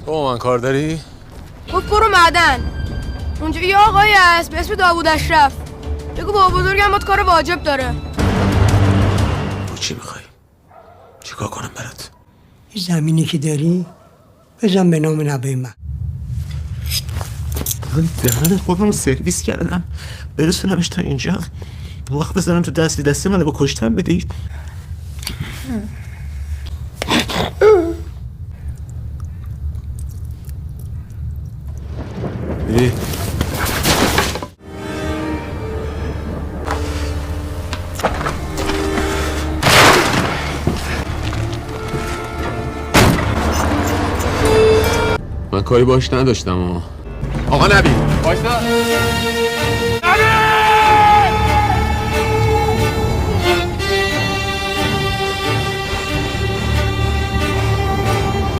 با من کار داری؟ گفت برو معدن. اونجا یه آقایی هست به اسم داوود اشرف. بگو با بزرگم باید کار واجب داره. تو چی میخوای؟ چیکار کنم برات؟ این زمینی که داری بزن به نام نبی من. دهن خودم سرویس کردم برسونمش تا اینجا. وقت بزنم تو دستی منو با کشتن بدید. من کاری باش نداشتم. آقا نبی باشتا